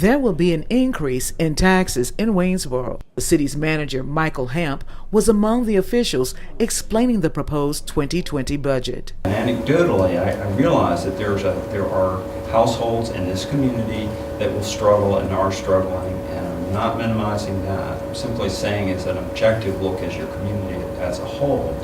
There will be an increase in taxes in Waynesboro. The city's manager, Michael Hamp, was among the officials explaining the proposed 2020 budget. Anecdotally, I realize that there are households in this community that will struggle and are struggling, and I'm not minimizing that. I'm simply saying it's an objective look as your community as a whole.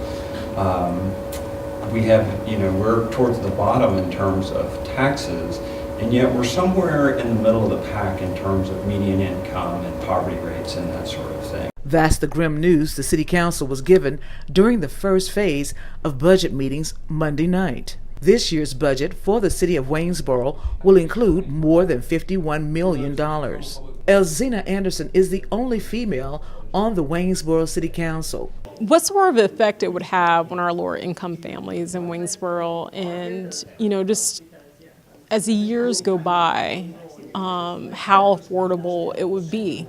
We're towards the bottom in terms of taxes, and yet we're somewhere in the middle of the pack in terms of median income and poverty rates and that sort of thing. That's the grim news the City Council was given during the first phase of budget meetings Monday night. This year's budget for the city of Waynesboro will include more than $51 million. Elzina Anderson is the only female on the Waynesboro City Council. What sort of effect it would have on our lower income families in Waynesboro, and just as the years go by, how affordable it would be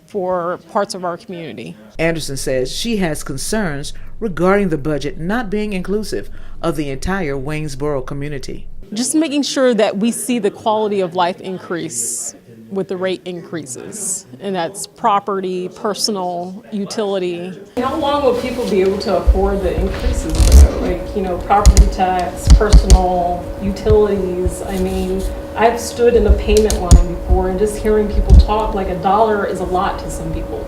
for parts of our community. Anderson says she has concerns regarding the budget not being inclusive of the entire Waynesboro community. Just making sure that we see the quality of life increase with the rate increases, and that's property, personal, utility. How long will people be able to afford the increases though? Property tax, personal, utilities. I've stood in a payment line before and just hearing people talk like $1 is a lot to some people.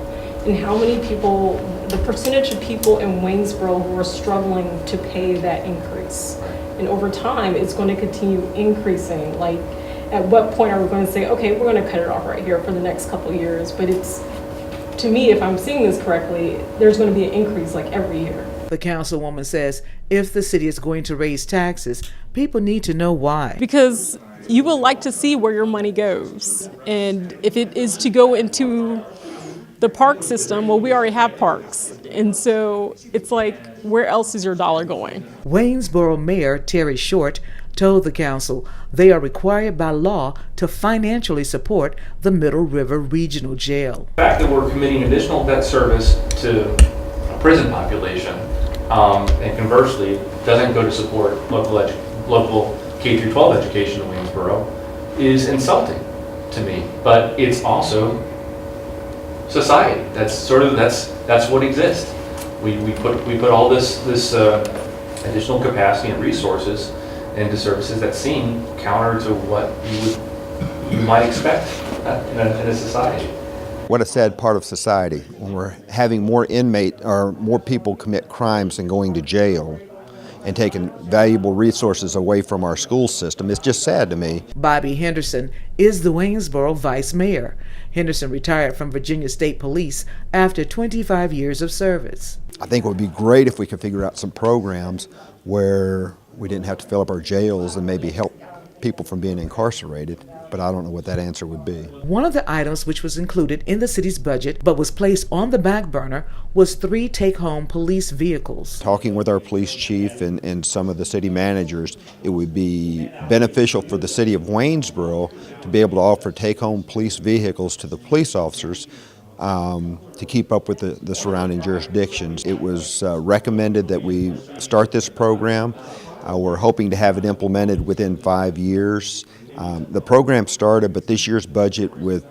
And how many people, the percentage of people in Waynesboro who are struggling to pay that increase. And over time, it's going to continue increasing. At what point are we going to say, okay, we're going to cut it off right here for the next couple of years? But it's, to me, if I'm seeing this correctly, there's going to be an increase every year. The councilwoman says if the city is going to raise taxes, people need to know why. Because you would like to see where your money goes. And if it is to go into the park system, well, we already have parks. And so it's where else is your dollar going? Waynesboro Mayor Terry Short told the council they are required by law to financially support the Middle River Regional Jail. The fact that we're committing additional debt service to a prison population, and conversely doesn't go to support local K-12 education in Waynesboro, is insulting to me. But it's also society. That's what exists. We put all this additional capacity and resources into services that seem counter to what you might expect in a society. What a sad part of society when we're having more more people commit crimes and going to jail and taking valuable resources away from our school system. It's just sad to me. Bobby Henderson is the Waynesboro vice mayor. Henderson retired from Virginia State Police after 25 years of service. I think it would be great if we could figure out some programs where we didn't have to fill up our jails and maybe help people from being incarcerated, but I don't know what that answer would be. One of the items which was included in the city's budget but was placed on the back burner was 3 take-home police vehicles. Talking with our police chief and some of the city managers, it would be beneficial for the city of Waynesboro to be able to offer take-home police vehicles to the police officers to keep up with the surrounding jurisdictions. It was recommended that we start this program. We're hoping to have it implemented within 5 years. The program started, but this year's budget with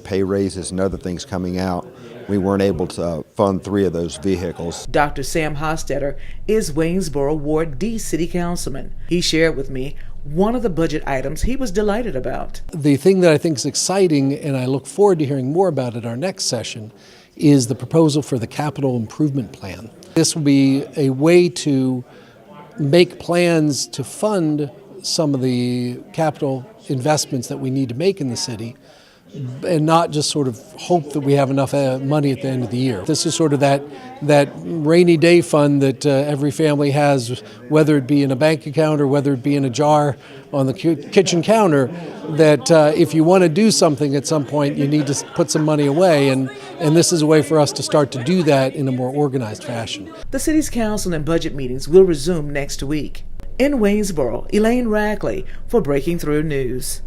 pay raises and other things coming out, we weren't able to fund 3 of those vehicles. Dr. Sam Hostetter is Waynesboro Ward D City Councilman. He shared with me one of the budget items he was delighted about. The thing that I think is exciting, and I look forward to hearing more about at our next session, is the proposal for the capital improvement plan. This will be a way to make plans to fund some of the capital investments that we need to make in the city, and not just sort of hope that we have enough money at the end of the year. This is sort of that rainy day fund that every family has, whether it be in a bank account or whether it be in a jar on the kitchen counter, that if you want to do something at some point, you need to put some money away, and this is a way for us to start to do that in a more organized fashion. The city's council and budget meetings will resume next week. In Waynesboro, Elaine Rackley for Breaking Through News.